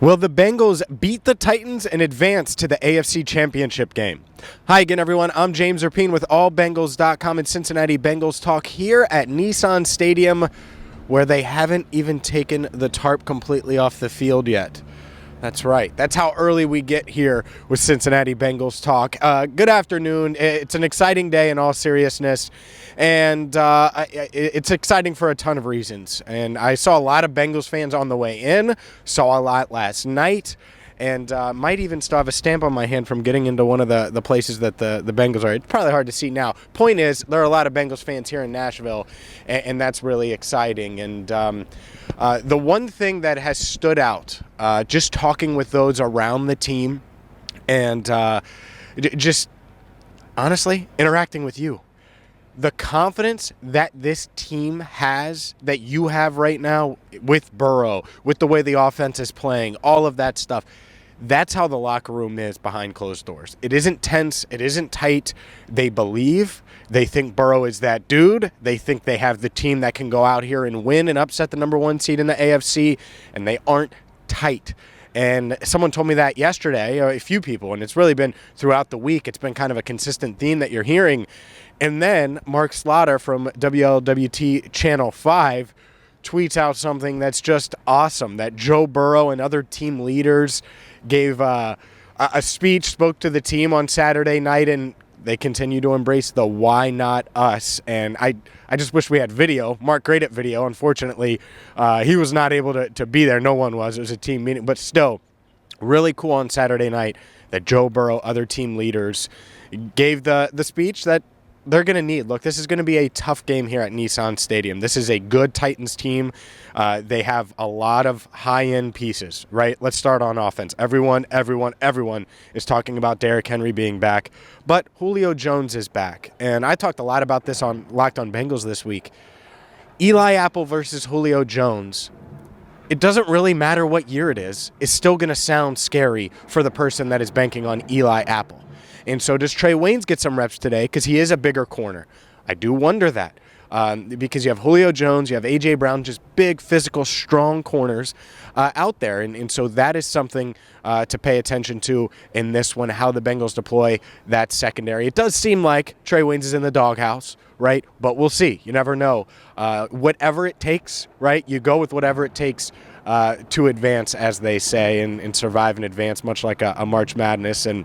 Will the Bengals beat the Titans and advance to the AFC Championship game? Hi again, everyone. I'm James Rapien with allbengals.com and Cincinnati Bengals talk here at Nissan Stadium, where they haven't even taken the tarp completely off the field yet. That's right. That's how early we get here with Cincinnati Bengals talk. Good afternoon. It's an exciting day in all seriousness, and it's exciting for a ton of reasons. And I saw a lot of Bengals fans on the way in, saw a lot last night, and might even still have a stamp on my hand from getting into one of the places that the Bengals are. It's probably hard to see now. Point is, there are a lot of Bengals fans here in Nashville, and that's really exciting. And the one thing that has stood out, just talking with those around the team and just honestly interacting with you, the confidence that this team has, that you have right now with Burrow, with the way the offense is playing, all of that stuff, that's how the locker room is behind closed doors. It isn't tense. It isn't tight. They believe. They think Burrow is that dude. They think they have the team that can go out here and win and upset the number one seed in the AFC, and they aren't tight. And someone told me that yesterday, a few people, and it's really been throughout the week. It's been kind of a consistent theme that you're hearing. And then Mark Slaughter from WLWT Channel 5 tweets out something that's just awesome, that Joe Burrow and other team leaders gave a speech, spoke to the team on Saturday night, and they continue to embrace the why not us. And I just wish we had video. Mark, great at video. Unfortunately, he was not able to be there. No one was. It was a team meeting. But still, really cool on Saturday night that Joe Burrow, other team leaders, gave the speech that they're going to need. Look, this is going to be a tough game here at Nissan Stadium. This is a good Titans team. They have a lot of high-end pieces, right? Let's start on offense. Everyone is talking about Derrick Henry being back, but Julio Jones is back. And I talked a lot about this on Locked on Bengals this week. Eli Apple versus Julio Jones. It doesn't really matter what year it is. It's still going to sound scary for the person that is banking on Eli Apple. And so does Trey Waynes get some reps today because he is a bigger corner? I do wonder that because you have Julio Jones, you have A.J. Brown, just big, physical, strong corners out there. And so that is something to pay attention to in this one, how the Bengals deploy that secondary. It does seem like Trey Waynes is in the doghouse, right? But we'll see. You never know. Whatever it takes, right? You go with whatever it takes to advance, as they say, and survive and advance, much like a March Madness. And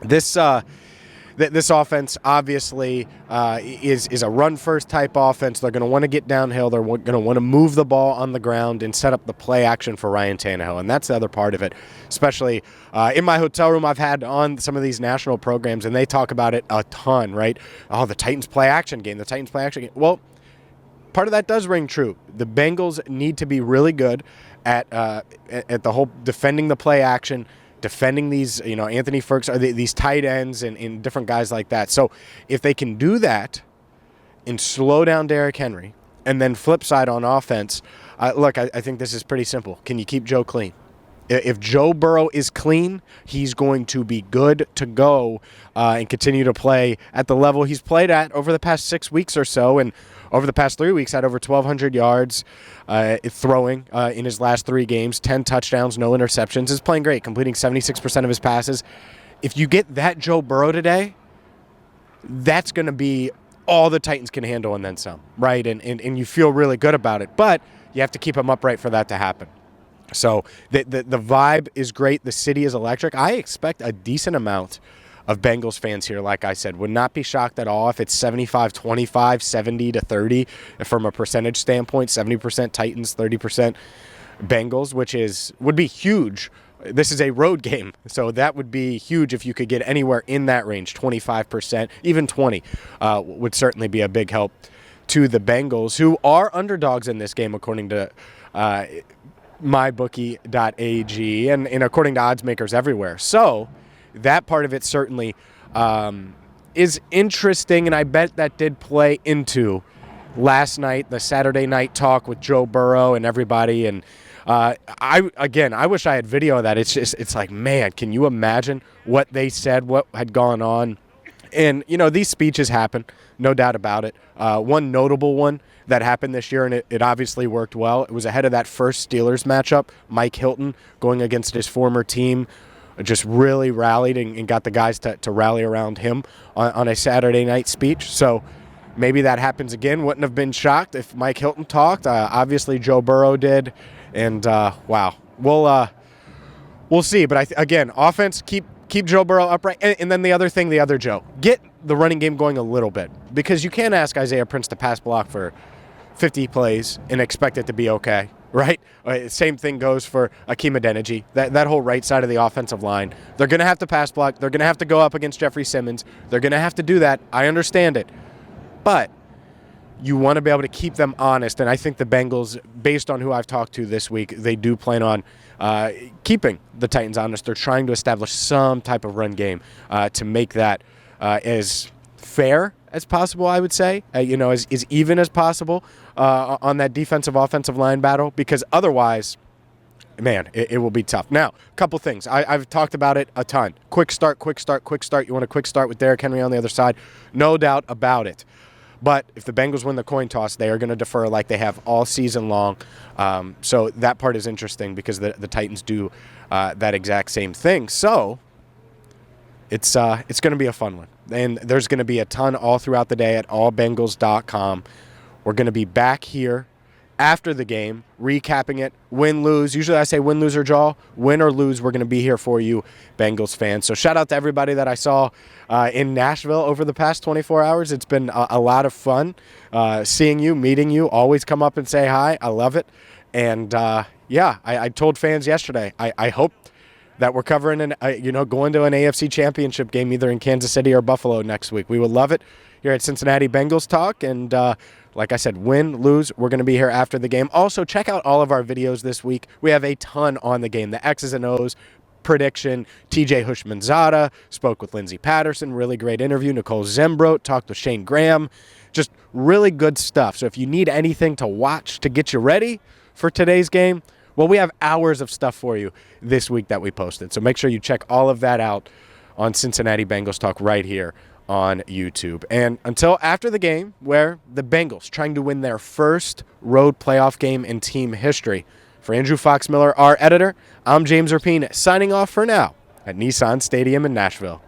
this offense obviously is a run-first type offense. They're going to want to get downhill. They're going to want to move the ball on the ground and set up the play action for Ryan Tannehill, and that's the other part of it. Especially in my hotel room, I've had on some of these national programs, and they talk about it a ton, right? Oh, the Titans play action game, the Titans play action game. Well, part of that does ring true. The Bengals need to be really good at the whole defending the play action, defending these, Anthony Ferguson, or these tight ends and different guys like that. So if they can do that and slow down Derrick Henry, and then flip side on offense, look, I think this is pretty simple. Can you keep Joe clean? If Joe Burrow is clean, he's going to be good to go and continue to play at the level he's played at over the past 6 weeks or so. And over the past 3 weeks, had over 1,200 yards throwing in his last 3 games, 10 touchdowns, no interceptions. Is playing great, completing 76% of his passes. If you get that Joe Burrow today, that's going to be all the Titans can handle and then some, right? And you feel really good about it. But you have to keep him upright for that to happen. So the vibe is great. The city is electric. I expect a decent amount of Bengals fans here, like I said. Would not be shocked at all if it's 75-25, 70-30 from a percentage standpoint, 70% Titans, 30% Bengals, which would be huge. This is a road game, so that would be huge if you could get anywhere in that range, 25%, even 20 would certainly be a big help to the Bengals, who are underdogs in this game, according to mybookie.ag and according to odds makers everywhere. So that part of it certainly is interesting, and I bet that did play into last night, the Saturday night talk with Joe Burrow and everybody. And I wish I had video of that. It's like, man, can you imagine what they said, what had gone on And, these speeches happen, no doubt about it. One notable one that happened this year, and it obviously worked well, it was ahead of that first Steelers matchup. Mike Hilton going against his former team just really rallied and got the guys to rally around him on a Saturday night speech. So maybe that happens again. Wouldn't have been shocked if Mike Hilton talked. Obviously, Joe Burrow did. And, wow, we'll see. But, again, offense, keep Joe Burrow upright. And then the other Joe, get the running game going a little bit. Because you can't ask Isaiah Prince to pass block for 50 plays and expect it to be okay, right? Same thing goes for Akeem Adeniji. That whole right side of the offensive line. They're going to have to pass block. They're going to have to go up against Jeffrey Simmons. They're going to have to do that. I understand it. But you want to be able to keep them honest. And I think the Bengals, based on who I've talked to this week, they do plan on keeping the Titans honest. They're trying to establish some type of run game to make that as fair as possible, I would say, as even as possible on that defensive-offensive line battle, because otherwise, man, it will be tough. Now, a couple things. I've talked about it a ton. Quick start. You want a quick start with Derrick Henry on the other side? No doubt about it. But if the Bengals win the coin toss, they are going to defer like they have all season long. So that part is interesting because the Titans do that exact same thing. So it's going to be a fun one. And there's going to be a ton all throughout the day at allbengals.com. We're going to be back here after the game, recapping it, win, lose. Usually I say win, lose, or draw. Win or lose, we're going to be here for you, Bengals fans. So shout out to everybody that I saw in Nashville over the past 24 hours. It's been a lot of fun seeing you, meeting you. Always come up and say hi. I love it. And, I told fans yesterday, I hope that we're covering, going to an AFC championship game either in Kansas City or Buffalo next week. We would love it here at Cincinnati Bengals Talk. And like I said, win, lose, we're going to be here after the game. Also, check out all of our videos this week. We have a ton on the game. The X's and O's, prediction, TJ Hushmanzada, spoke with Lindsey Patterson, really great interview. Nicole Zembrote, talked with Shane Graham. Just really good stuff. So if you need anything to watch to get you ready for today's game, well, we have hours of stuff for you this week that we posted. So make sure you check all of that out on Cincinnati Bengals Talk right here on YouTube. And until after the game, where the Bengals trying to win their first road playoff game in team history. For Andrew Fox Miller, our editor, I'm James Rapien, signing off for now at Nissan Stadium in Nashville.